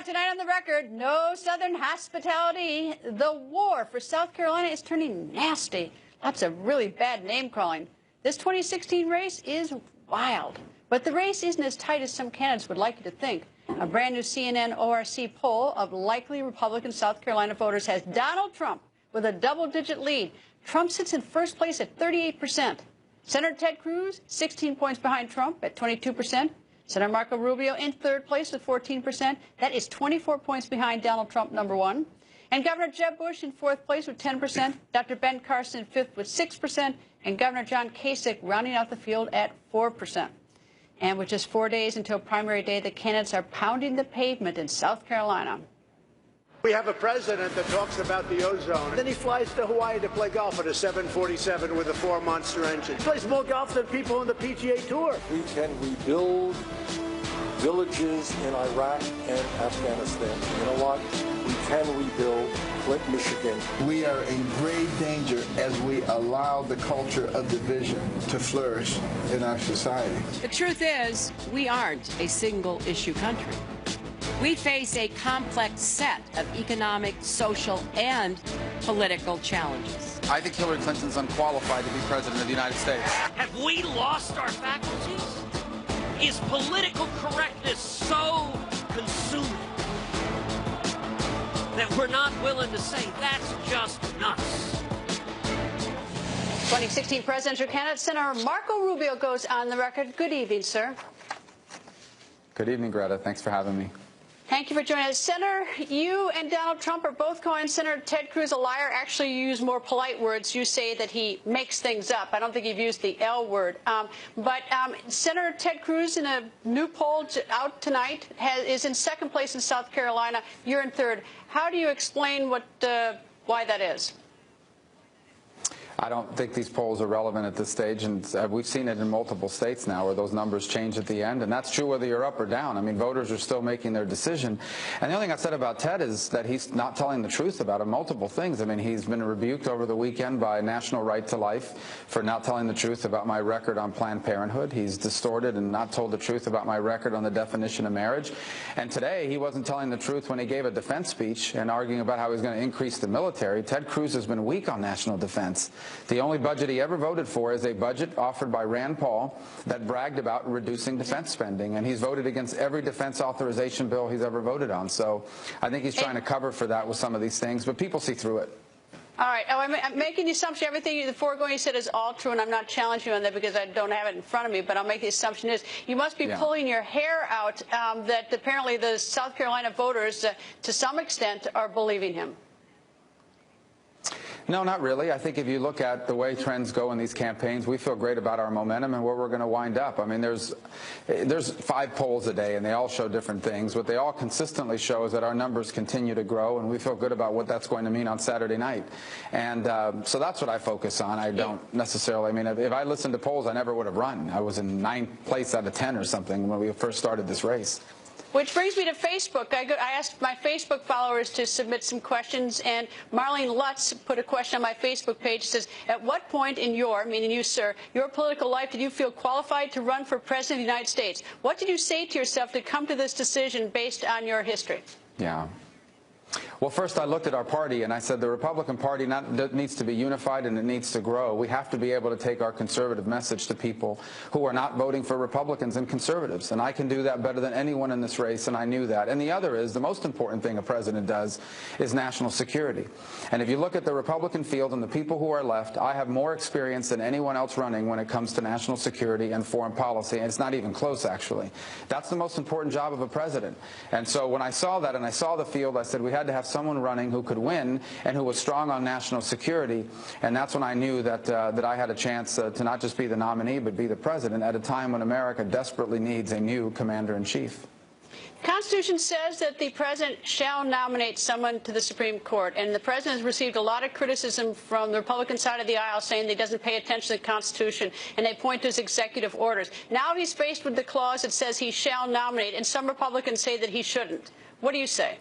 tonight on the record, no Southern hospitality. The war for South Carolina is turning nasty. Lots of really bad name-calling. This 2016 race is wild. But the race isn't as tight as some candidates would like you to think. A brand new CNN ORC poll of likely Republican South Carolina voters has Donald Trump with a double-digit lead. Trump sits in first place at 38%. Senator Ted Cruz, 16 points behind Trump at 22%. Senator Marco Rubio in third place with 14%. That is 24 points behind Donald Trump, number one. And Governor Jeb Bush in fourth place with 10%. Dr. Ben Carson in fifth with 6%. And Governor John Kasich rounding out the field at 4%. And with just 4 days until primary day, the candidates are pounding the pavement in South Carolina. We have a president that talks about the ozone. Then he flies to Hawaii to play golf at a 747 with a 4-monster engine. He plays more golf than people on the PGA Tour. We can rebuild villages in Iraq and Afghanistan. You know what? We can rebuild Flint, Michigan. We are in grave danger as we allow the culture of division to flourish in our society. The truth is, we aren't a single-issue country. We face a complex set of economic, social, and political challenges. I think Hillary Clinton's unqualified to be president of the United States. Have we lost our faculties? Is political correctness so consuming that we're not willing to say that's just nuts? 2016 presidential candidate Senator Marco Rubio goes on the record. Good evening, sir. Good evening, Greta. Thanks for having me. Thank you for joining us. Senator, you and Donald Trump are both calling Senator Ted Cruz a liar. Actually, you use more polite words. You say that he makes things up. I don't think you've used the L word. But Senator Ted Cruz, in a new poll out tonight, is in second place in South Carolina. You're in third. How do you explain why that is? I don't think these polls are relevant at this stage, and we've seen it in multiple states now where those numbers change at the end, and that's true whether you're up or down. I mean, voters are still making their decision. And the only thing I said about Ted is that he's not telling the truth about multiple things. I mean, he's been rebuked over the weekend by National Right to Life for not telling the truth about my record on Planned Parenthood. He's distorted and not told the truth about my record on the definition of marriage. And today, he wasn't telling the truth when he gave a defense speech and arguing about how he's going to increase the military. Ted Cruz has been weak on national defense. The only budget he ever voted for is a budget offered by Rand Paul that bragged about reducing defense spending, and he's voted against every defense authorization bill he's ever voted on. So I think he's trying to cover for that with some of these things, but people see through it. All right. Oh, I'm making the assumption everything the foregoing you said is all true, and I'm not challenging you on that because I don't have it in front of me, but I'll make the assumption is you must be pulling your hair out that apparently the South Carolina voters, to some extent, are believing him. No, not really. I think if you look at the way trends go in these campaigns, we feel great about our momentum and where we're going to wind up. I mean, there's 5 polls a day, and they all show different things. What they all consistently show is that our numbers continue to grow, and we feel good about what that's going to mean on Saturday night. And so that's what I focus on. I don't necessarily, I mean, if I listened to polls, I never would have run. I was in 9th place out of 10 or something when we first started this race. Which brings me to Facebook. I asked my Facebook followers to submit some questions, and Marlene Lutz put a question on my Facebook page. It says, at what point in your, meaning you, sir, your political life did you feel qualified to run for president of the United States? What did you say to yourself to come to this decision based on your history? Yeah. Well, first I looked at our party and I said the Republican Party needs to be unified and it needs to grow. We have to be able to take our conservative message to people who are not voting for Republicans and conservatives. And I can do that better than anyone in this race, and I knew that. And the other is, the most important thing a president does is national security. And if you look at the Republican field and the people who are left, I have more experience than anyone else running when it comes to national security and foreign policy. And it's not even close, actually. That's the most important job of a president. And so when I saw that and I saw the field, I said we had to have someone running who could win and who was strong on national security, and that's when I knew that that I had a chance to not just be the nominee but be the president at a time when America desperately needs a new commander-in-chief. The Constitution says that the president shall nominate someone to the Supreme Court, and the president has received a lot of criticism from the Republican side of the aisle saying that he doesn't pay attention to the Constitution, and they point to his executive orders. Now he's faced with the clause that says he shall nominate, and some Republicans say that he shouldn't. What do you say?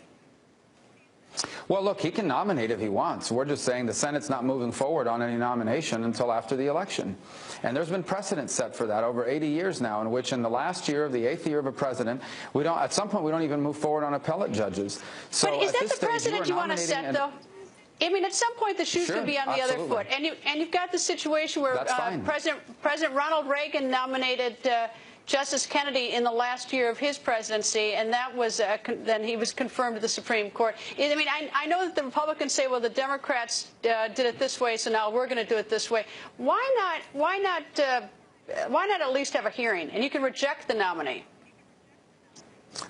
Well, look, he can nominate if he wants. We're just saying the Senate's not moving forward on any nomination until after the election. And there's been precedent set for that over 80 years now, in which in the last year of the 8th year of a president, at some point we don't even move forward on appellate judges. So but is that the precedent you want to set, though? I mean, at some point the shoe's going to be on the other foot. And you've got the situation where President Ronald Reagan nominated Justice Kennedy in the last year of his presidency, and that was then he was confirmed to the Supreme Court. I mean, I know that the Republicans say, well, the Democrats did it this way, so now we're going to do it this way. Why not at least have a hearing, and you can reject the nominee?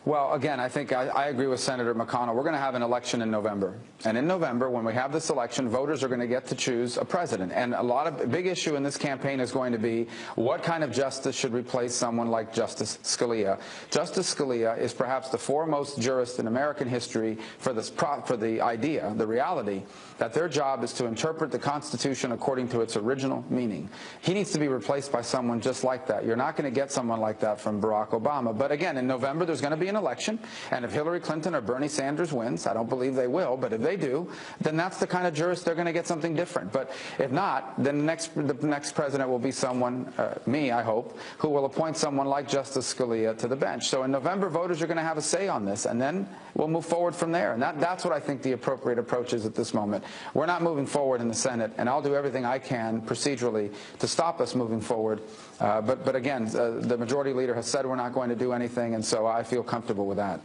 Well, again, I think I agree with Senator McConnell. We're going to have an election in November. And in November, when we have this election, voters are going to get to choose a president. And a big issue in this campaign is going to be what kind of justice should replace someone like Justice Scalia. Justice Scalia is perhaps the foremost jurist in American history for the reality that their job is to interpret the Constitution according to its original meaning. He needs to be replaced by someone just like that. You're not going to get someone like that from Barack Obama. But again, in November, there's going to be an election, and if Hillary Clinton or Bernie Sanders wins, I don't believe they will, but if they do, then that's the kind of jurist they're going to get something different. But if not, then the next president will be someone, me, I hope, who will appoint someone like Justice Scalia to the bench. So in November, voters are going to have a say on this, and then we'll move forward from there. And that's what I think the appropriate approach is at this moment. We're not moving forward in the Senate, and I'll do everything I can procedurally to stop us moving forward. But again, the majority leader has said we're not going to do anything, and so I feel comfortable with that.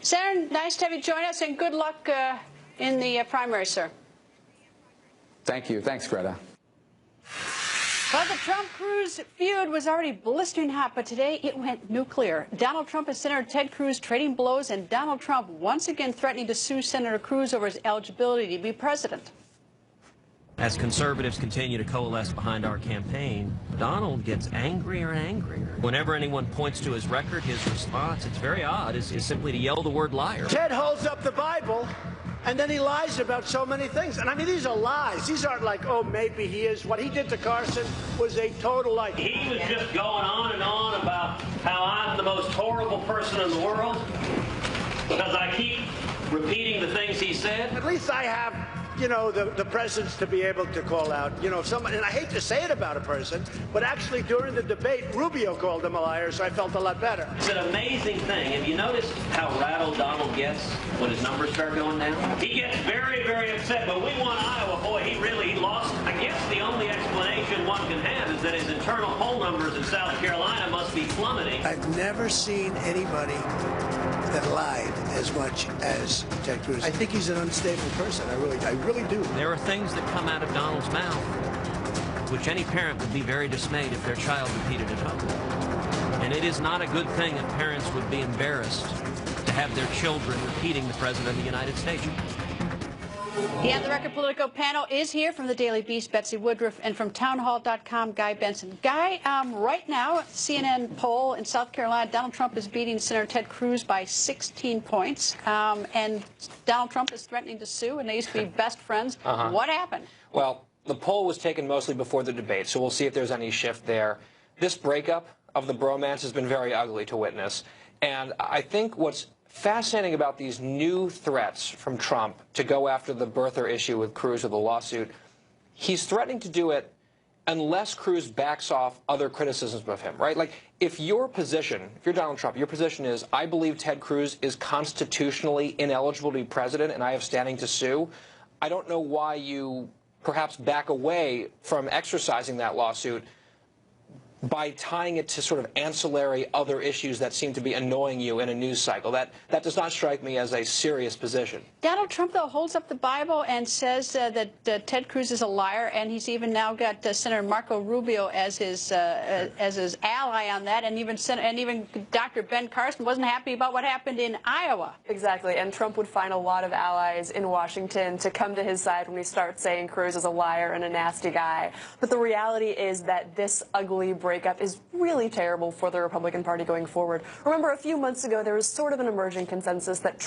Senator, nice to have you join us, and good luck in the primary, sir. Thank you. Thanks, Greta. Well, the Trump-Cruz feud was already blistering hot, but today it went nuclear. Donald Trump and Senator Ted Cruz trading blows, and Donald Trump once again threatening to sue Senator Cruz over his eligibility to be president. As conservatives continue to coalesce behind our campaign, Donald gets angrier and angrier. Whenever anyone points to his record, his response, it's very odd, is simply to yell the word liar. Ted holds up the Bible, and then he lies about so many things. And I mean, these are lies. These aren't like, oh, maybe he is. What he did to Carson was a total lie. He was just going on and on about how I'm the most horrible person in the world because I keep repeating the things he said. At least I have, you know, the presence to be able to call out, you know, if someone, and I hate to say it about a person, but actually during the debate, Rubio called him a liar, so I felt a lot better. It's an amazing thing. Have you noticed how rattled Donald gets when his numbers start going down? He gets very, very upset. But we won Iowa. Boy, he lost. I guess the only explanation one can have is that his internal poll numbers in South Carolina must be plummeting. I've never seen anybody that lied as much as Ted Cruz. I think he's an unstable person. I really do. There are things that come out of Donald's mouth which any parent would be very dismayed if their child repeated at home. And it is not a good thing if parents would be embarrassed to have their children repeating the President of the United States. The On the Record Politico panel is here from the Daily Beast, Betsy Woodruff, and from townhall.com, Guy Benson. Guy, right now, CNN poll in South Carolina, Donald Trump is beating Senator Ted Cruz by 16 points. And Donald Trump is threatening to sue, and they used to be best friends. What happened? Well, the poll was taken mostly before the debate, so we'll see if there's any shift there. This breakup of the bromance has been very ugly to witness. And I think what's fascinating about these new threats from Trump to go after the birther issue with Cruz with a lawsuit, he's threatening to do it unless Cruz backs off other criticisms of him, right? Like, if your position, if you're Donald Trump, your position is, I believe Ted Cruz is constitutionally ineligible to be president and I have standing to sue, I don't know why you perhaps back away from exercising that lawsuit by tying it to sort of ancillary other issues that seem to be annoying you in a news cycle. That does not strike me as a serious position. Donald Trump, though, holds up the Bible and says that Ted Cruz is a liar, and he's even now got Senator Marco Rubio as his ally on that, and even Dr. Ben Carson wasn't happy about what happened in Iowa. Exactly, and Trump would find a lot of allies in Washington to come to his side when he starts saying Cruz is a liar and a nasty guy. But the reality is that this ugly break breakup is really terrible for the Republican Party going forward. Remember, a few months ago, there was sort of an emerging consensus that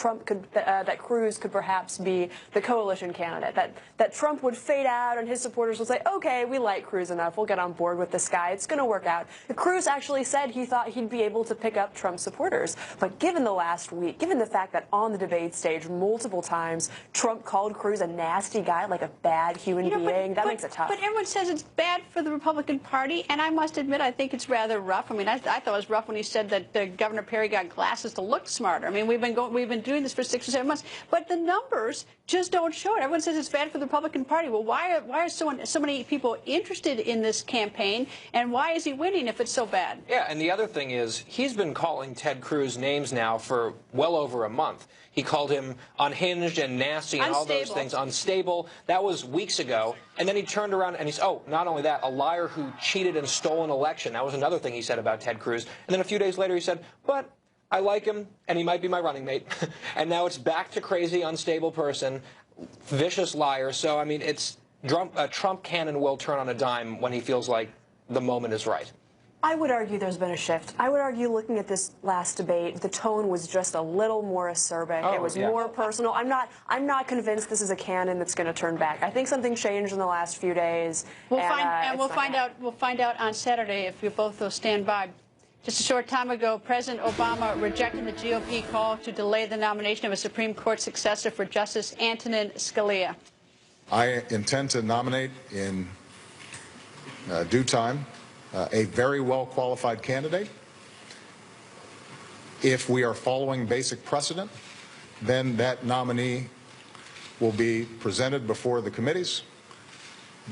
that Cruz could perhaps be the coalition candidate, that Trump would fade out and his supporters would say, okay, we like Cruz enough, we'll get on board with this guy, it's going to work out. Cruz actually said he thought he'd be able to pick up Trump supporters. But given the last week, given the fact that on the debate stage multiple times Trump called Cruz a nasty guy, like a bad human being, that makes it tough. But everyone says it's bad for the Republican Party, and I must admit I think it's rather rough. I mean, I thought it was rough when he said that Governor Perry got glasses to look smarter. I mean, we've been doing this for 6 or 7 months, but the numbers just don't show it. Everyone says it's bad for the Republican Party. Well, why are so many people interested in this campaign, and why is he winning if it's so bad? Yeah, and the other thing is he's been calling Ted Cruz names now for well over a month. He called him unhinged and nasty and all those things, unstable. That was weeks ago. And then he turned around and he's, oh, not only that, a liar who cheated and stole an election. That was another thing he said about Ted Cruz. And then a few days later he said, but I like him and he might be my running mate. And now it's back to crazy, unstable person, vicious liar. So, I mean, it's Trump can and will turn on a dime when he feels like the moment is right. I would argue there's been a shift. I would argue, looking at this last debate, the tone was just a little more acerbic. It was more personal. I'm not convinced this is a canon that's going to turn back. I think something changed in the last few days. We'll find out on Saturday if you both will stand by. Just a short time ago, President Obama rejected the GOP call to delay the nomination of a Supreme Court successor for Justice Antonin Scalia. I intend to nominate in due time a very well-qualified candidate. If we are following basic precedent, then that nominee will be presented before the committees,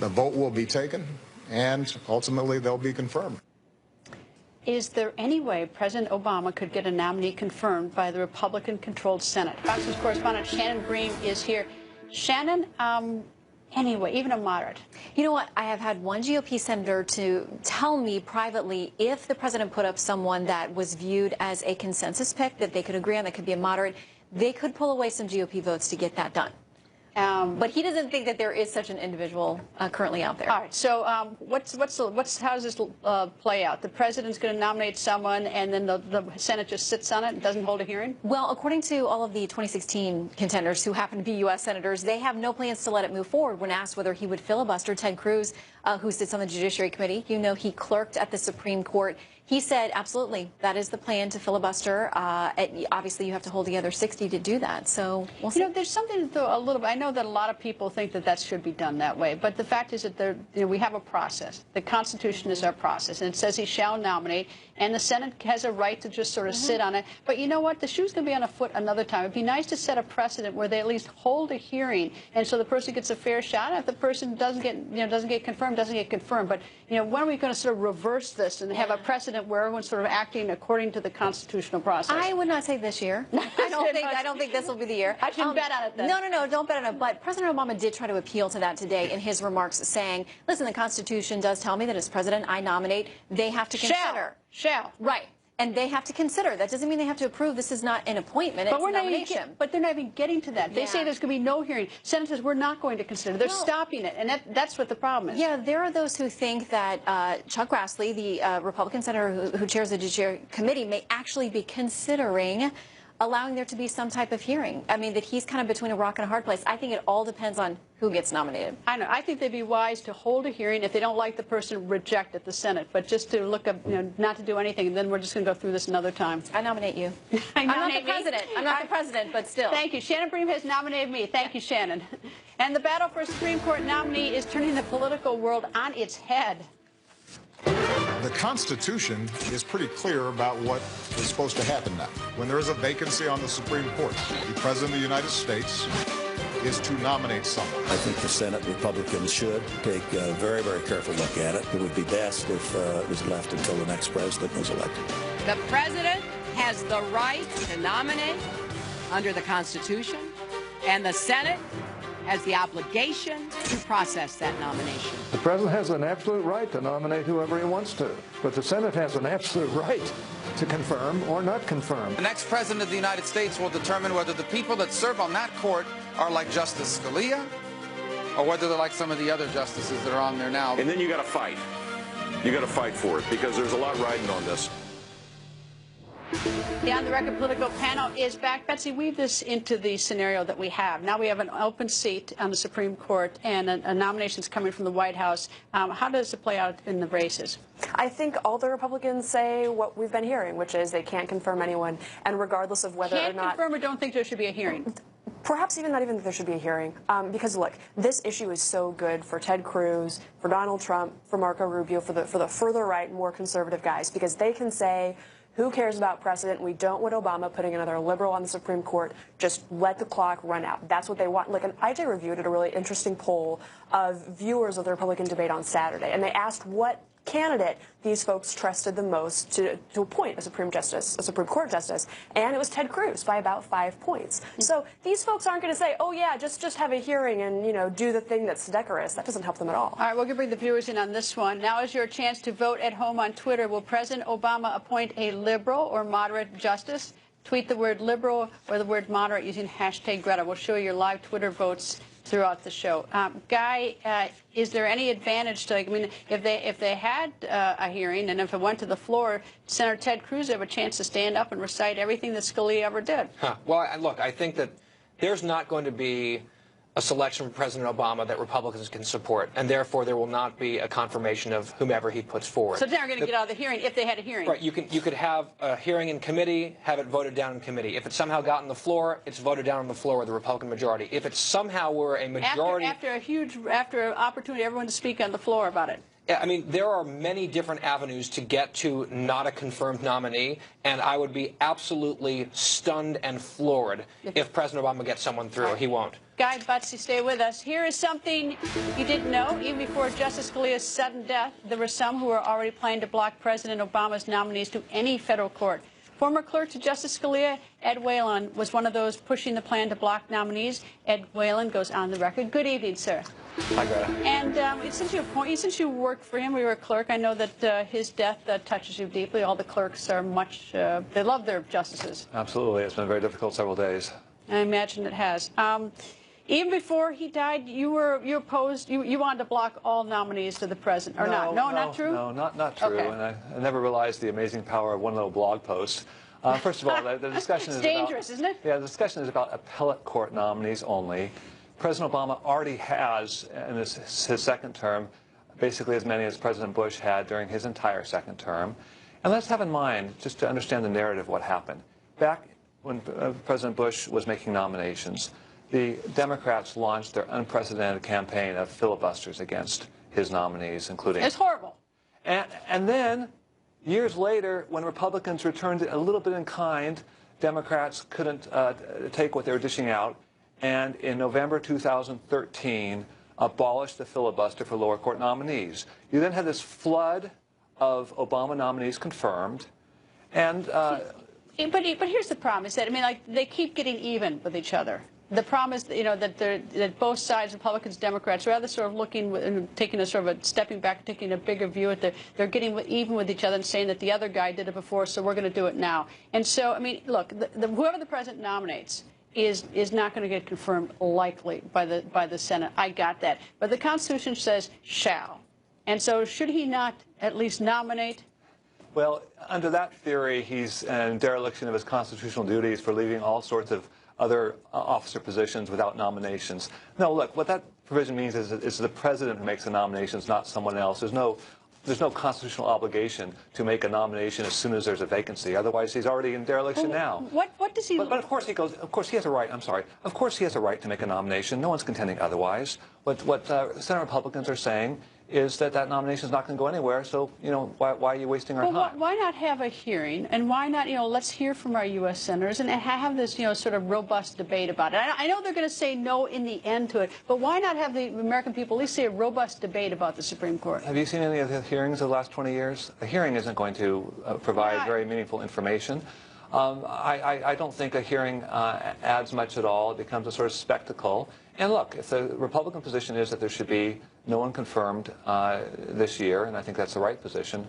the vote will be taken, and ultimately they'll be confirmed. Is there any way President Obama could get a nominee confirmed by the Republican-controlled Senate? Fox News correspondent Shannon Bream is here. Shannon, anyway, even a moderate. You know what? I have had one GOP senator to tell me privately if the president put up someone that was viewed as a consensus pick that they could agree on, that could be a moderate, they could pull away some GOP votes to get that done. But he doesn't think that there is such an individual currently out there. All right. So how does this play out? The president's going to nominate someone, and then the Senate just sits on it and doesn't hold a hearing? Well, according to all of the 2016 contenders who happen to be U.S. senators, they have no plans to let it move forward. When asked whether he would filibuster, Ted Cruz, who sits on the Judiciary Committee, you know, he clerked at the Supreme Court. He said, absolutely, that is the plan, to filibuster. Obviously, you have to hold the other 60 to do that. So we'll see. You know, there's something, though, a little bit. I know that a lot of people think that should be done that way. But the fact is that we have a process. The Constitution is our process. And it says he shall nominate. And the Senate has a right to just sort of sit on it. But you know what? The shoe's going to be on a foot another time. It'd be nice to set a precedent where they at least hold a hearing. And so the person gets a fair shot. And if the person doesn't get confirmed, doesn't get confirmed. But, you know, when are we going to sort of reverse this and have a precedent where everyone's sort of acting according to the constitutional process? I would not say this year. I don't think this will be the year. I shouldn't bet on it then. No, don't bet on it. But President Obama did try to appeal to that today in his remarks, saying, listen, the Constitution does tell me that as president I nominate. They have to consider. Shall. Right. And they have to consider. That doesn't mean they have to approve. This is not an appointment. It's a nomination. But they're not even getting to that. They say there's going to be no hearing. Senate says we're not going to consider. They're stopping it. And that's what the problem is. Yeah, there are those who think that Chuck Grassley, the Republican senator who chairs the Judiciary Committee, may actually be considering allowing there to be some type of hearing. I mean, that he's kind of between a rock and a hard place. I think it all depends on who gets nominated. I know. I think they'd be wise to hold a hearing. If they don't like the person, reject at the Senate. But just to look up, not to do anything, and then we're just going to go through this another time. I nominate you. I'm not the president. I'm not the president, but still. Thank you. Shannon Bream has nominated me. Thank you, Shannon. And the battle for a Supreme Court nominee is turning the political world on its head. The Constitution is pretty clear about what is supposed to happen now. When there is a vacancy on the Supreme Court, the President of the United States is to nominate someone. I think the Senate Republicans should take a very, very careful look at it. It would be best if it was left until the next president was elected. The president has the right to nominate under the Constitution, and the Senate has the obligation to process that nomination. The president has an absolute right to nominate whoever he wants to, but the Senate has an absolute right to confirm or not confirm. The next president of the United States will determine whether the people that serve on that court are like Justice Scalia or whether they're like some of the other justices that are on there now. And then you got to fight. you got to fight for it because there's a lot riding on this. The On the Record political panel is back. Betsy, weave this into the scenario that we have. Now we have an open seat on the Supreme Court and a nomination's coming from the White House. How does it play out in the races? I think all the Republicans say what we've been hearing, which is they can't confirm anyone, and regardless of whether or not... Can't confirm or don't think there should be a hearing? Perhaps even not even that there should be a hearing. Because, look, this issue is so good for Ted Cruz, for Donald Trump, for Marco Rubio, for the further right, more conservative guys, because they can say... Who cares about precedent? We don't want Obama putting another liberal on the Supreme Court. Just let the clock run out. That's what they want. Look, and IJ Review did a really interesting poll of viewers of the Republican debate on Saturday, and they asked what candidate these folks trusted the most to appoint a Supreme Court justice, and it was Ted Cruz by about 5 points. So these folks aren't going to say, oh yeah, just have a hearing and, you know, do the thing that's decorous. That doesn't help them at all. All right, we're going to bring the viewers in on this one. Now is your chance to vote at home on Twitter. Will President Obama appoint a liberal or moderate justice? Tweet the word liberal or the word moderate using hashtag Greta. We'll show you your live Twitter votes throughout the show. Guy, is there any advantage to, I mean, if they had a hearing and if it went to the floor, Senator Ted Cruz have a chance to stand up and recite everything that Scalia ever did? Well, look, I think that there's not going to be a selection from President Obama that Republicans can support, and therefore there will not be a confirmation of whomever he puts forward. So they're not going to get out of the hearing if they had a hearing. Right. You could have a hearing in committee, have it voted down in committee. If it somehow got on the floor, it's voted down on the floor with the Republican majority. If it somehow were a majority... After an opportunity, everyone to speak on the floor about it. I mean, there are many different avenues to get to not a confirmed nominee, and I would be absolutely stunned and floored if President Obama gets someone through. Right. He won't. Guy, Betsy, stay with us. Here is something you didn't know. Even before Justice Scalia's sudden death, there were some who were already planning to block President Obama's nominees to any federal court. Former clerk to Justice Scalia, Ed Whalen, was one of those pushing the plan to block nominees. Ed Whalen goes on the record. Good evening, sir. Hi, Greta. And since you worked for him, we were a clerk, I know that his death touches you deeply. All the clerks are they love their justices. Absolutely. It's been very difficult several days. I imagine it has. Even before he died, you wanted to block all nominees to the president, or not? No, not true? No, not true. Okay. And I never realized the amazing power of one little blog post. First of all, the discussion is dangerous, isn't it? Yeah, the discussion is about appellate court nominees only. President Obama already has, in his second term, basically as many as President Bush had during his entire second term. And let's have in mind, just to understand the narrative of what happened. Back when President Bush was making nominations, the Democrats launched their unprecedented campaign of filibusters against his nominees, including... It's horrible. And then, years later, when Republicans returned a little bit in kind, Democrats couldn't take what they were dishing out, and in November 2013, abolished the filibuster for lower court nominees. You then had this flood of Obama nominees confirmed, and... But here's the problem, is that, I mean, like, they keep getting even with each other. The problem is, that both sides, Republicans, Democrats, rather sort of looking and taking a sort of a stepping back, taking a bigger view at they're getting even with each other and saying that the other guy did it before, so we're going to do it now. And so, I mean, look, whoever the president nominates is not going to get confirmed likely by the Senate. I got that. But the Constitution says shall. And so should he not at least nominate? Well, under that theory, he's in dereliction of his constitutional duties for leaving all sorts of other officer positions without nominations. No, look, what that provision means is it's the president who makes the nominations, not someone else. There's no constitutional obligation to make a nomination as soon as there's a vacancy. Otherwise, he's already in dereliction now. What does he... But of course he goes. Of course he has a right. I'm sorry. Of course he has a right to make a nomination. No one's contending otherwise. What Senate Republicans are saying is that nomination is not going to go anywhere. So why are you wasting our time? Why not have a hearing, and why not let's hear from our U.S. senators and have this sort of robust debate about it. I know they're going to say no in the end to it, but why not have the American people at least say a robust debate about the Supreme Court? Have you seen any of the hearings of the last 20 years? A hearing isn't going to provide very meaningful information. I don't think a hearing adds much at all. It becomes a sort of spectacle. And look, if the Republican position is that there should be no one confirmed this year, and I think that's the right position,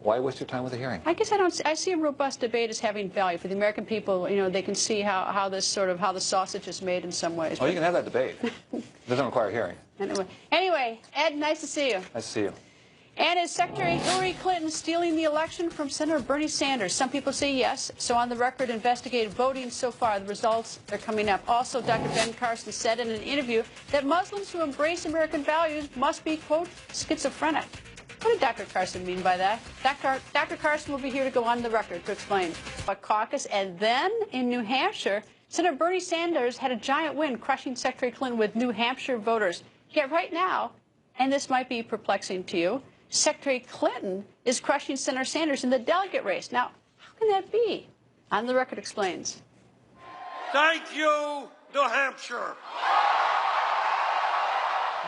why waste your time with a hearing? I guess I see a robust debate as having value for the American people. They can see how the sausage is made in some ways. Oh, you can have that debate. It doesn't require a hearing. Anyway, Ed, nice to see you. Nice to see you. And is Secretary Hillary Clinton stealing the election from Senator Bernie Sanders? Some people say yes. So on the record, investigative voting so far, the results are coming up. Also, Dr. Ben Carson said in an interview that Muslims who embrace American values must be, quote, schizophrenic. What did Dr. Carson mean by that? Dr. Carson will be here to go on the record to explain what caucus. And then in New Hampshire, Senator Bernie Sanders had a giant win, crushing Secretary Clinton with New Hampshire voters. Yet right now, and this might be perplexing to you, Secretary Clinton is crushing Senator Sanders in the delegate race. Now, how can that be? On the record explains. Thank you, New Hampshire.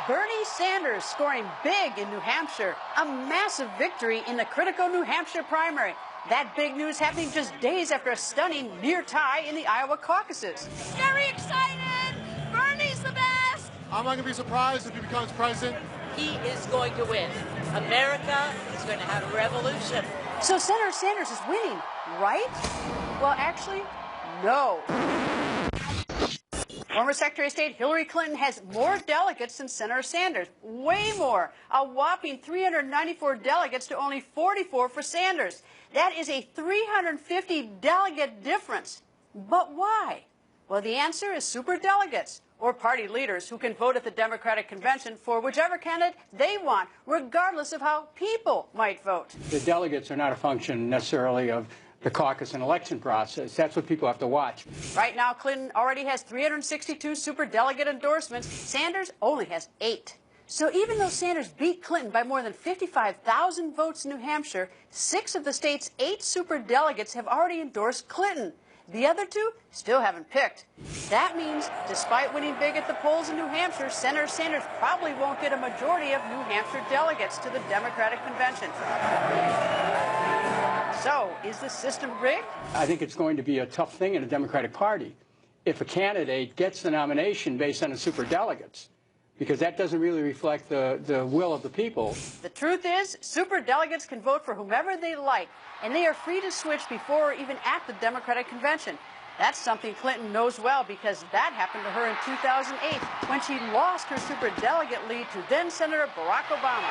Bernie Sanders scoring big in New Hampshire, a massive victory in the critical New Hampshire primary. That big news happening just days after a stunning near tie in the Iowa caucuses. Very excited! Bernie's the best! I'm not going to be surprised if he becomes president. He is going to win. America is going to have a revolution. So Senator Sanders is winning, right? Well, actually, no. Former Secretary of State Hillary Clinton has more delegates than Senator Sanders. Way more. A whopping 394 delegates to only 44 for Sanders. That is a 350 delegate difference. But why? Well, the answer is superdelegates, or party leaders who can vote at the Democratic convention for whichever candidate they want, regardless of how people might vote. The delegates are not a function necessarily of the caucus and election process. That's what people have to watch. Right now, Clinton already has 362 superdelegate endorsements. Sanders only has 8. So even though Sanders beat Clinton by more than 55,000 votes in New Hampshire, 6 of the state's 8 superdelegates have already endorsed Clinton. The other 2 still haven't picked. That means, despite winning big at the polls in New Hampshire, Senator Sanders probably won't get a majority of New Hampshire delegates to the Democratic convention. So, is the system rigged? I think it's going to be a tough thing in the Democratic Party if a candidate gets the nomination based on the superdelegates, because that doesn't really reflect the will of the people. The truth is, superdelegates can vote for whomever they like, and they are free to switch before or even at the Democratic convention. That's something Clinton knows well, because that happened to her in 2008 when she lost her superdelegate lead to then-Senator Barack Obama.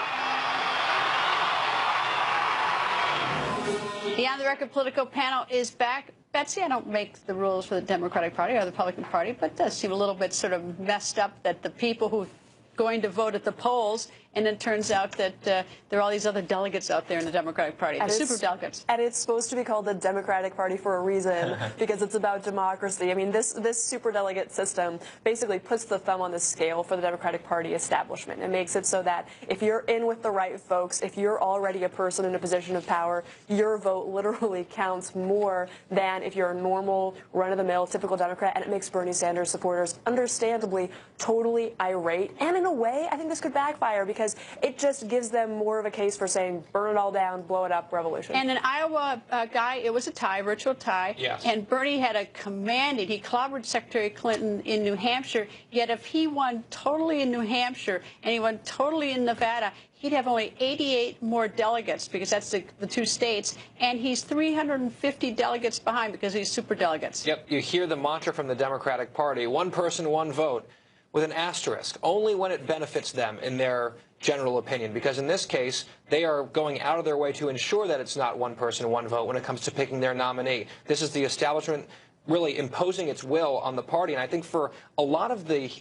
The On the Record political panel is back. Betsy, I don't make the rules for the Democratic Party or the Republican Party, but it does seem a little bit sort of messed up that the people who are going to vote at the polls, and it turns out that there are all these other delegates out there in the Democratic Party, the superdelegates. And it's supposed to be called the Democratic Party for a reason, because it's about democracy. I mean, this superdelegate system basically puts the thumb on the scale for the Democratic Party establishment. It makes it so that if you're in with the right folks, if you're already a person in a position of power, your vote literally counts more than if you're a normal, run-of-the-mill, typical Democrat, and it makes Bernie Sanders supporters understandably totally irate. And in a way, I think this could backfire, because it just gives them more of a case for saying, burn it all down, blow it up, revolution. And an Iowa guy, it was a tie, virtual tie. Yes. And Bernie had a commanding, he clobbered Secretary Clinton in New Hampshire, yet if he won totally in New Hampshire and he won totally in Nevada, he'd have only 88 more delegates, because that's the 2 states, and he's 350 delegates behind because he's superdelegates. Yep, you hear the mantra from the Democratic Party, one person, one vote, with an asterisk, only when it benefits them in their general opinion, because in this case, they are going out of their way to ensure that it's not one person, one vote when it comes to picking their nominee. This is the establishment really imposing its will on the party, and I think for a lot of the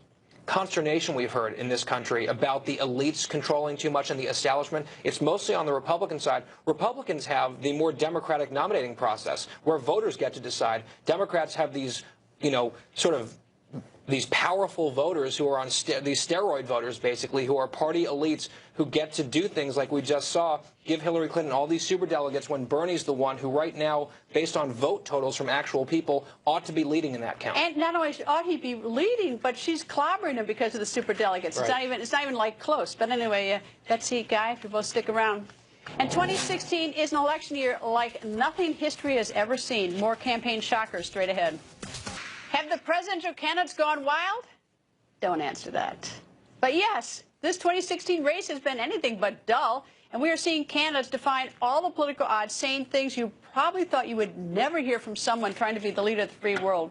consternation we've heard in this country about the elites controlling too much and the establishment, it's mostly on the Republican side. Republicans have the more democratic nominating process, where voters get to decide. Democrats have these, sort of these powerful voters who are on these steroid voters, basically, who are party elites who get to do things like we just saw, give Hillary Clinton all these superdelegates when Bernie's the one who right now, based on vote totals from actual people, ought to be leading in that count. And not only ought he be leading, but she's clobbering him because of the superdelegates. Right. It's not even like close. But anyway, Betsy, Guy, if you both stick around. And 2016 is an election year like nothing history has ever seen. More campaign shockers straight ahead. Have the presidential candidates gone wild? Don't answer that. But yes, this 2016 race has been anything but dull, and we are seeing candidates defying all the political odds, saying things you probably thought you would never hear from someone trying to be the leader of the free world.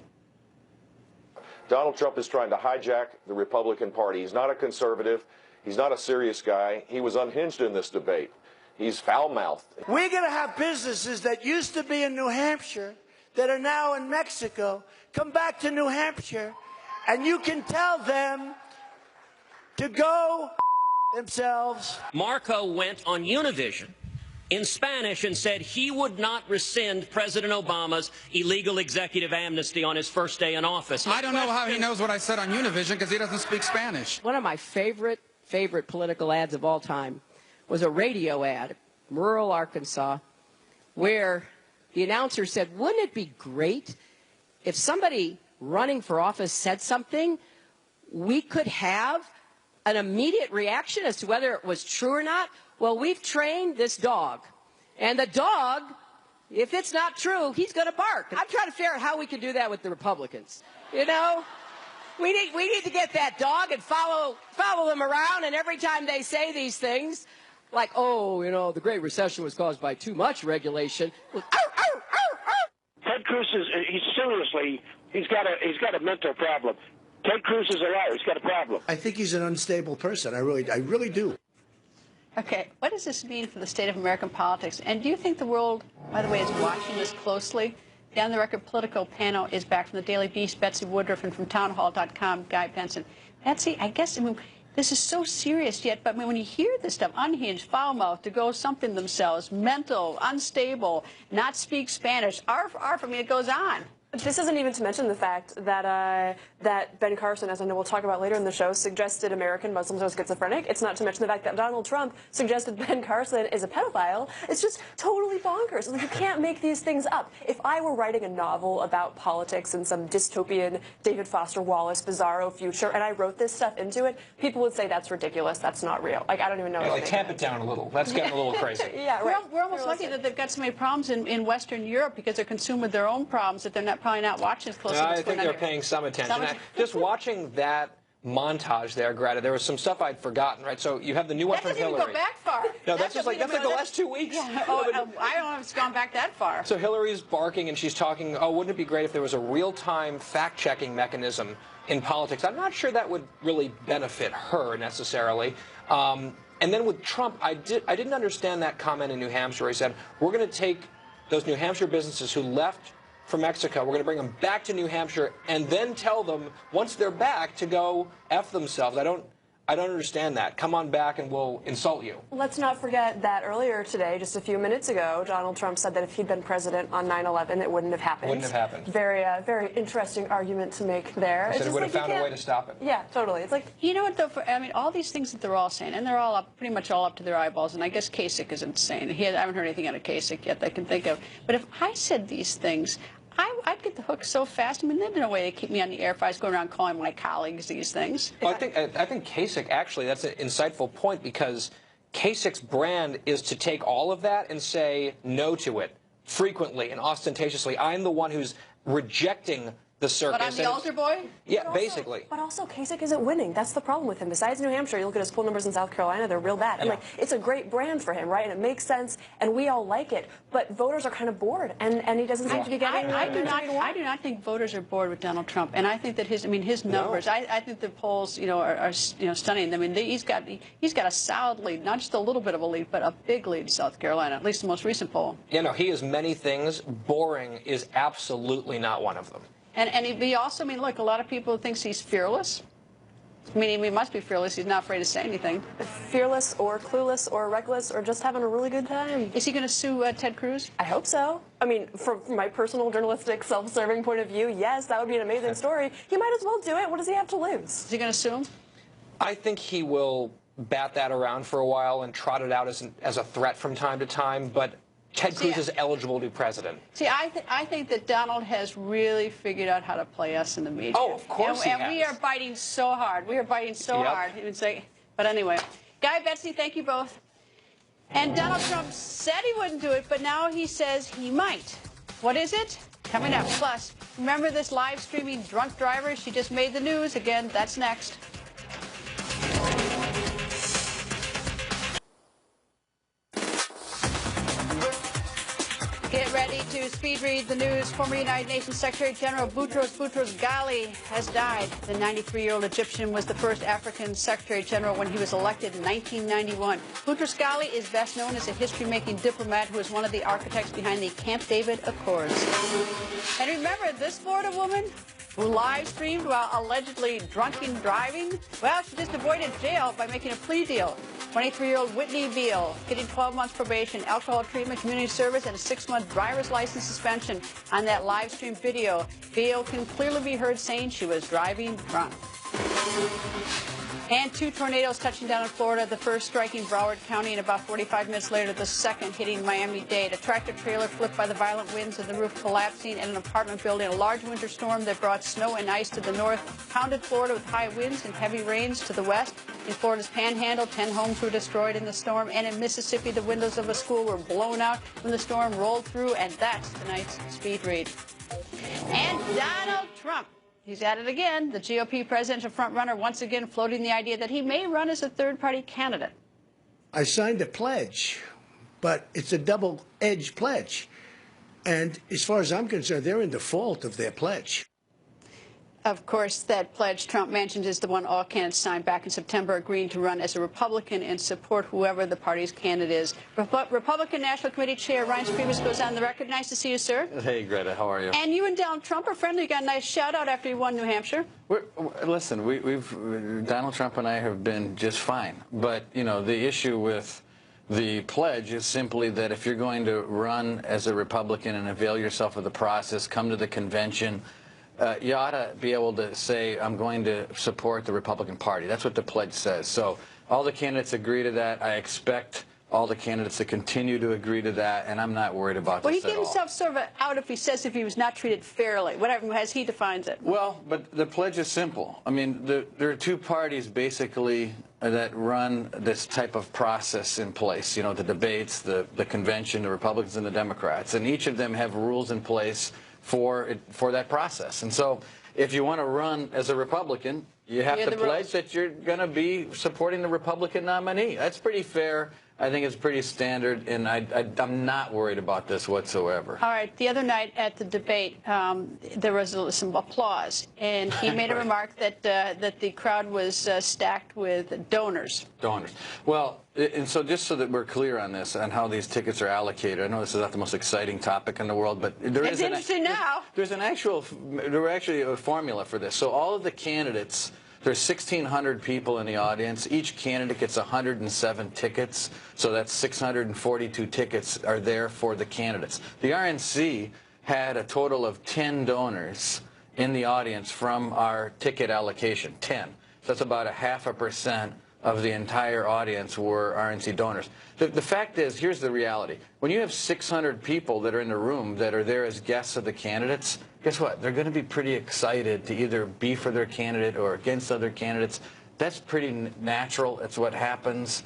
Donald Trump is trying to hijack the Republican Party. He's not a conservative. He's not a serious guy. He was unhinged in this debate. He's foul-mouthed. We're going to have businesses that used to be in New Hampshire that are now in Mexico come back to New Hampshire, and you can tell them to go themselves. Marco went on Univision in Spanish and said he would not rescind President Obama's illegal executive amnesty on his first day in office. I don't know how he knows what I said on Univision because he doesn't speak Spanish. One of my favorite political ads of all time was a radio ad, rural Arkansas, where the announcer said, wouldn't it be great if somebody running for office said something, we could have an immediate reaction as to whether it was true or not? Well, we've trained this dog, and the dog, if it's not true, he's going to bark. I'm trying to figure out how we can do that with the Republicans. You know, we need to get that dog and follow them around, and every time they say these things, like, oh, you know, the Great Recession was caused by too much regulation. Ted Cruz he's got a mental problem. Ted Cruz is a liar. He's got a problem. I think he's an unstable person. I really do. Okay, what does this mean for the state of American politics? And do you think the world, by the way, is watching this closely? Down the Record political panel is back from the Daily Beast, Betsy Woodruff, and from townhall.com, Guy Benson. Betsy, I mean, this is so serious yet, but when you hear this stuff, unhinged, foul-mouthed, to go something themselves, mental, unstable, not speak Spanish, arf, I mean, it goes on. This isn't even to mention the fact that that Ben Carson, as I know we'll talk about later in the show, suggested American Muslims are schizophrenic. It's not to mention the fact that Donald Trump suggested Ben Carson is a pedophile. It's just totally bonkers. Like, you can't make these things up. If I were writing a novel about politics in some dystopian David Foster Wallace bizarro future, and I wrote this stuff into it, people would say that's ridiculous. That's not real. Like, I don't even know. Like, tamp it down a little. That's getting a little crazy. Yeah, right. We're almost lucky that they've got so many problems in Western Europe because they're consumed with their own problems that they're probably not watching as closely. I think they're paying some attention. Just watching that montage there, Greta, there was some stuff I'd forgotten, right? So you have the new one from Hillary. That doesn't even go back far. No, that's like the last 2 weeks. Yeah. Oh, I don't know if it's gone back that far. So Hillary's barking and she's talking, oh, wouldn't it be great if there was a real-time fact-checking mechanism in politics? I'm not sure that would really benefit her necessarily. And then with Trump, I didn't understand that comment in New Hampshire where he said, we're going to take those New Hampshire businesses who left from Mexico, we're going to bring them back to New Hampshire and then tell them, once they're back, to go F themselves. I don't understand that. Come on back and we'll insult you. Let's not forget that earlier today, just a few minutes ago, Donald Trump said that if he'd been president on 9/11, it wouldn't have happened. Wouldn't have happened. Very interesting argument to make there. He said it would have found a way to stop it. Yeah, totally. It's like, you know what, though? I mean, all these things that they're all saying, and they're all pretty much all up to their eyeballs, and I guess Kasich is insane. I haven't heard anything out of Kasich yet that I can think of. But if I said these things, I'd get the hook so fast. I mean, there's no way they keep me on the air if I was going around calling my colleagues these things. Well, I think Kasich, actually, that's an insightful point, because Kasich's brand is to take all of that and say no to it frequently and ostentatiously. I'm the one who's rejecting the circus. But I'm the altar boy? Yeah, basically. But also, Kasich isn't winning. That's the problem with him. Besides New Hampshire, you look at his poll numbers in South Carolina, they're real bad. And, like, it's a great brand for him, right? And it makes sense, and we all like it. But voters are kind of bored, and he doesn't seem to be getting... I do not think voters are bored with Donald Trump. And I think that his numbers, I think the polls, are stunning. I mean, he's got a solid lead, not just a little bit of a lead, but a big lead in South Carolina, at least the most recent poll. Yeah, no, he is many things. Boring is absolutely not one of them. And he also, I mean, look, a lot of people think he's fearless. I mean, he must be fearless. He's not afraid to say anything. Fearless or clueless or reckless or just having a really good time. Is he going to sue Ted Cruz? I hope so. I mean, from my personal journalistic, self-serving point of view, yes, that would be an amazing story. He might as well do it. What does he have to lose? Is he going to sue him? I think he will bat that around for a while and trot it out as a threat from time to time, but Ted Cruz is eligible to be president. See, I think that Donald has really figured out how to play us in the media. Oh, of course he has. And we are biting so hard. We are biting so hard. But anyway, Guy, Betsy, thank you both. And Donald Trump said he wouldn't do it, but now he says he might. What is it? Coming up. Plus, remember this live streaming drunk driver? She just made the news. Again, that's next. Get ready to speed read the news. Former United Nations Secretary General Boutros Ghali has died. The 93-year-old Egyptian was the first African Secretary General when he was elected in 1991. Boutros Ghali is best known as a history-making diplomat who was one of the architects behind the Camp David Accords. And remember this Florida woman who live-streamed while allegedly drunken driving? Well, she just avoided jail by making a plea deal. 23-year-old Whitney Beal getting 12 months probation, alcohol treatment, community service, and a 6-month driver's license suspension on that live stream video. Beal can clearly be heard saying she was driving drunk. And 2 tornadoes touching down in Florida, the first striking Broward County, and about 45 minutes later, the second hitting Miami-Dade. A tractor-trailer flipped by the violent winds and the roof collapsing in an apartment building. A large winter storm that brought snow and ice to the north pounded Florida with high winds and heavy rains to the west. In Florida's Panhandle, 10 homes were destroyed in the storm. And in Mississippi, the windows of a school were blown out when the storm rolled through. And that's tonight's Speed Read. And Donald Trump. He's at it again. The GOP presidential frontrunner once again floating the idea that he may run as a third-party candidate. I signed a pledge, but it's a double-edged pledge. And as far as I'm concerned, they're in default of their pledge. Of course, that pledge Trump mentioned is the one all candidates signed back in September, agreeing to run as a Republican and support whoever the party's candidate is. Republican National Committee Chair Ryan Priebus goes on the record. Nice to see you, sir. Hey, Greta, how are you? And you and Donald Trump are friendly. You got a nice shout-out after you won New Hampshire. Listen, Donald Trump and I have been just fine. But, you know, the issue with the pledge is simply that if you're going to run as a Republican and avail yourself of the process, come to the convention, you ought to be able to say, I'm going to support the Republican Party. That's what the pledge says. So all the candidates agree to that. I expect all the candidates to continue to agree to that, and I'm not worried about well, this he gave himself sort of out if he says if he was not treated fairly, whatever, as he defines it. Well, but the pledge is simple. I mean, there are 2 parties basically that run this type of process in place. You know, the debates, the convention, the Republicans and the Democrats, and each of them have rules in place for that process. And so if you want to run as a Republican, you have to pledge that you're going to be supporting the Republican nominee. That's pretty fair. I think it's pretty standard, and I'm not worried about this whatsoever. All right. The other night at the debate, there was some applause, and he made a remark that the crowd was stacked with donors. Donors. Well, and so just so that we're clear on this, on how these tickets are allocated, I know this is not the most exciting topic in the world, but there is interesting now. There's actually a formula for this. So all of the candidates. There's 1,600 people in the audience. Each candidate gets 107 tickets, so that's 642 tickets are there for the candidates. The RNC had a total of 10 donors in the audience from our ticket allocation, 10. So that's about 0.5% of the entire audience were RNC donors. The fact is, here's the reality. When you have 600 people that are in the room that are there as guests of the candidates, guess what? They're going to be pretty excited to either be for their candidate or against other candidates. That's pretty natural. It's what happens.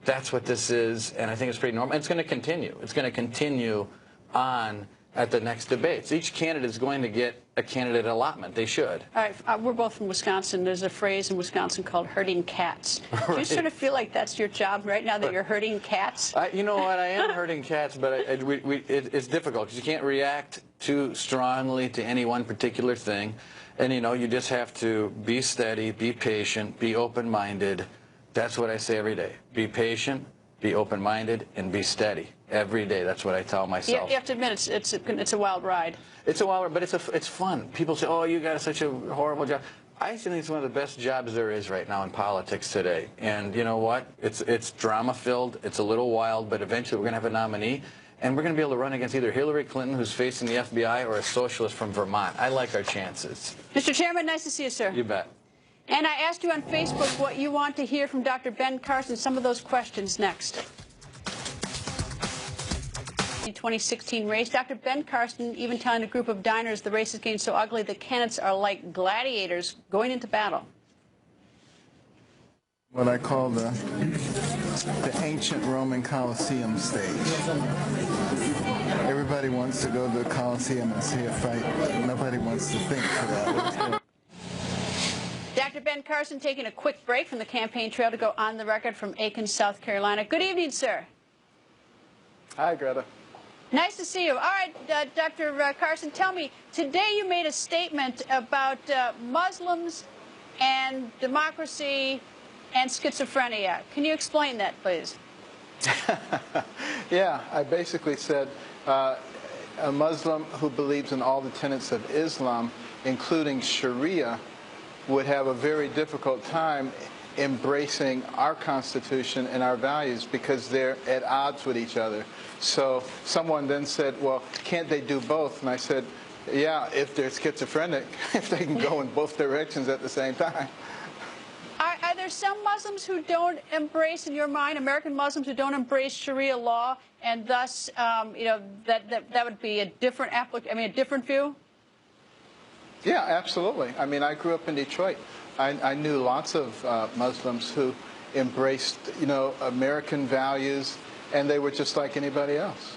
That's what this is, and I think it's pretty normal. And it's going to continue. It's going to continue on at the next debates. Each candidate is going to get a candidate allotment. They should. All right. We're both from Wisconsin. There's a phrase in Wisconsin called herding cats. Right. Do you sort of feel like that's your job right now, that you're herding cats? You know what? I am herding cats, but it's difficult because you can't react too strongly to any one particular thing. And, you know, you just have to be steady, be patient, be open-minded. That's what I say every day. Be patient, be open-minded, and be steady. Every day. That's what I tell myself. You have to admit, it's a wild ride. It's a wild ride, but it's fun. People say, oh, you got such a horrible job. I think it's one of the best jobs there is right now in politics today. And you know what? It's drama-filled. It's a little wild, but eventually we're going to have a nominee. And we're going to be able to run against either Hillary Clinton, who's facing the FBI, or a socialist from Vermont. I like our chances. Mr. Chairman, nice to see you, sir. You bet. And I asked you on Facebook what you want to hear from Dr. Ben Carson. Some of those questions next. The 2016 race. Dr. Ben Carson even telling a group of diners the race is getting so ugly the candidates are like gladiators going into battle. What I call the ancient Roman Colosseum stage. Everybody wants to go to the Colosseum and see a fight. Nobody wants to think for that. Dr. Ben Carson taking a quick break from the campaign trail to go on the record from Aiken, South Carolina. Good evening, sir. Hi, Greta. Nice to see you. All right, Dr. Carson, tell me, today you made a statement about Muslims and democracy and schizophrenia. Can you explain that, please? Yeah, I basically said a Muslim who believes in all the tenets of Islam, including Sharia, would have a very difficult time embracing our Constitution and our values because they're at odds with each other. So someone then said, well, can't they do both? And I said, yeah, if they're schizophrenic, if they can go in both directions at the same time. Are there some Muslims who don't embrace, in your mind, American Muslims who don't embrace Sharia law, and thus, you know, that would be a different a different view? Yeah, absolutely. I mean, I grew up in Detroit. I knew lots of Muslims who embraced, you know, American values, and they were just like anybody else.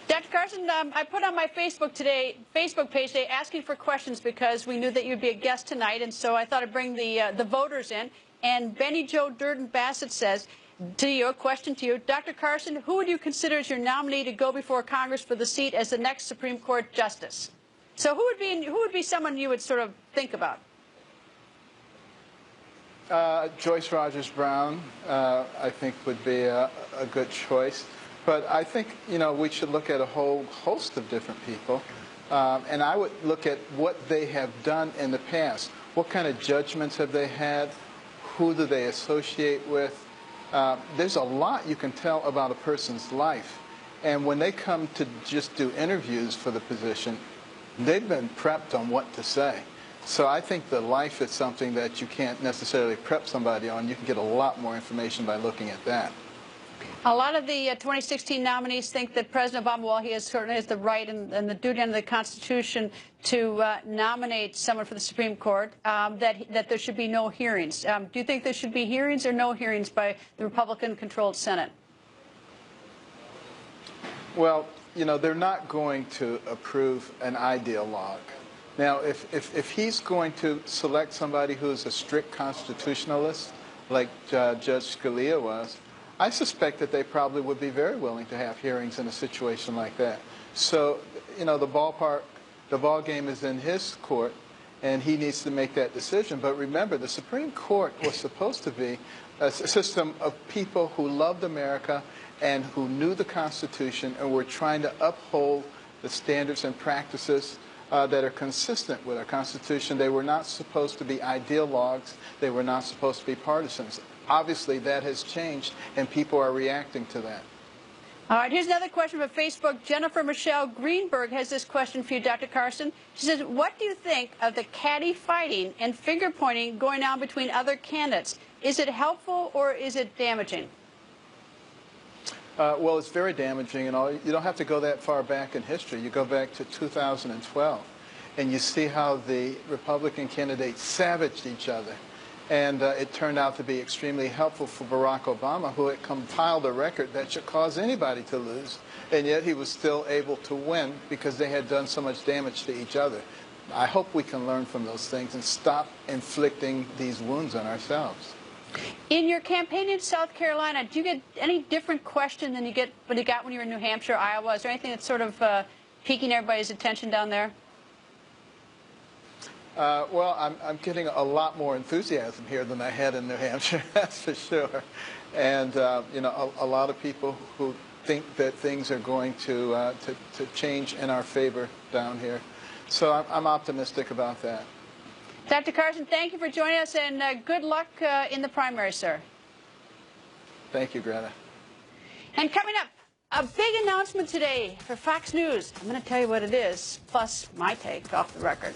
Dr. Carson, I put on my Facebook page today asking for questions because we knew that you'd be a guest tonight, and so I thought I'd bring the voters in. And Benny Joe Durden Bassett says to you, a question to you, Dr. Carson, who would you consider as your nominee to go before Congress for the seat as the next Supreme Court justice? So who would be someone you would sort of think about? Joyce Rogers Brown, I think, would be a good choice. But I think, you know, we should look at a whole host of different people. And I would look at what they have done in the past. What kind of judgments have they had? Who do they associate with? There's a lot you can tell about a person's life. And when they come to just do interviews for the position, they've been prepped on what to say. So I think the life is something that you can't necessarily prep somebody on. You can get a lot more information by looking at that. A lot of the 2016 nominees think that President Obama, while he certainly has the right and the duty under the Constitution to nominate someone for the Supreme Court, that there should be no hearings. Do you think there should be hearings or no hearings by the Republican-controlled Senate? Well, you know, they're not going to approve an ideologue. Now, if he's going to select somebody who's a strict constitutionalist, like Judge Scalia was, I suspect that they probably would be very willing to have hearings in a situation like that. So, you know, the ball game is in his court, and he needs to make that decision. But remember, the Supreme Court was supposed to be a system of people who loved America and who knew the Constitution and were trying to uphold the standards and practices that are consistent with our Constitution. They were not supposed to be ideologues. They were not supposed to be partisans. Obviously, that has changed, and people are reacting to that. All right, here's another question from Facebook. Jennifer Michelle Greenberg has this question for you, Dr. Carson. She says, what do you think of the catty fighting and finger-pointing going on between other candidates? Is it helpful or is it damaging? Well, it's very damaging, and you don't have to go that far back in history. You go back to 2012, and you see how the Republican candidates savaged each other. And it turned out to be extremely helpful for Barack Obama, who had compiled a record that should cause anybody to lose, and yet he was still able to win because they had done so much damage to each other. I hope we can learn from those things and stop inflicting these wounds on ourselves. In your campaign in South Carolina, do you get any different question than you got when you were in New Hampshire, Iowa? Is there anything that's sort of piquing everybody's attention down there? Well, I'm getting a lot more enthusiasm here than I had in New Hampshire, that's for sure. And, you know, a lot of people who think that things are going to change in our favor down here. So I'm optimistic about that. Dr. Carson, thank you for joining us, and good luck in the primary, sir. Thank you, Greta. And coming up, a big announcement today for Fox News. I'm going to tell you what it is, plus my take off the record.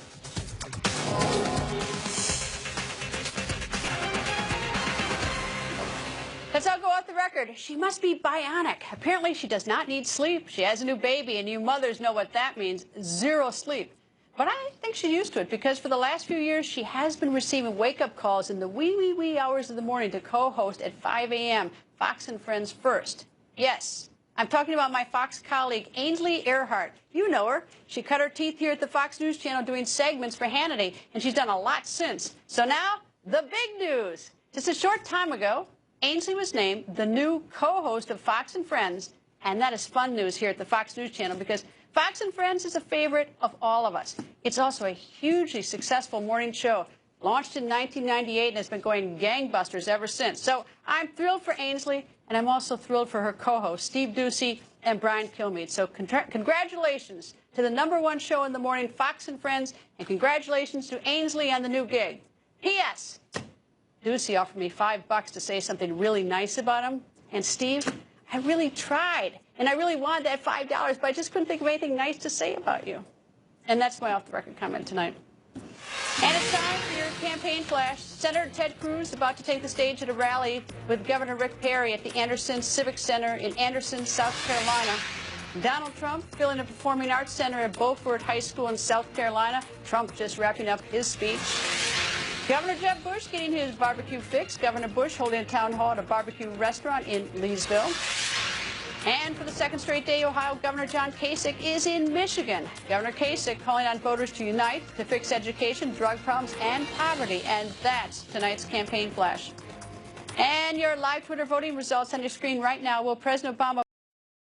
Let's all go off the record. She must be bionic. Apparently, she does not need sleep. She has a new baby, and you mothers know what that means, 0 sleep. But I think she's used to it because for the last few years, she has been receiving wake-up calls in the wee hours of the morning to co-host at 5 a.m. Fox and Friends First. Yes, I'm talking about my Fox colleague, Ainsley Earhardt. You know her. She cut her teeth here at the Fox News Channel doing segments for Hannity, and she's done a lot since. So now, the big news. Just a short time ago, Ainsley was named the new co-host of Fox and Friends And that is fun news here at the Fox News Channel, because Fox and Friends is a favorite of all of us. It's also a hugely successful morning show. Launched in 1998 and has been going gangbusters ever since. So I'm thrilled for Ainsley, and I'm also thrilled for her co-hosts, Steve Doocy and Brian Kilmeade. So congratulations to the #1 show in the morning, Fox and Friends, and congratulations to Ainsley on the new gig. P.S. Doocy offered me $5 to say something really nice about him. And Steve, I really tried, and I really wanted that $5, but I just couldn't think of anything nice to say about you. And that's my off-the-record comment tonight. And it's time for your campaign flash. Senator Ted Cruz about to take the stage at a rally with Governor Rick Perry at the Anderson Civic Center in Anderson, South Carolina. Donald Trump filling a performing arts center at Beaufort High School in South Carolina. Trump just wrapping up his speech. Governor Jeb Bush getting his barbecue fix. Governor Bush holding a town hall at a barbecue restaurant in Leesville. And for the second straight day, Ohio Governor John Kasich is in Michigan. Governor Kasich calling on voters to unite to fix education, drug problems, and poverty. And that's tonight's campaign flash. And your live Twitter voting results on your screen right now. Will President Obama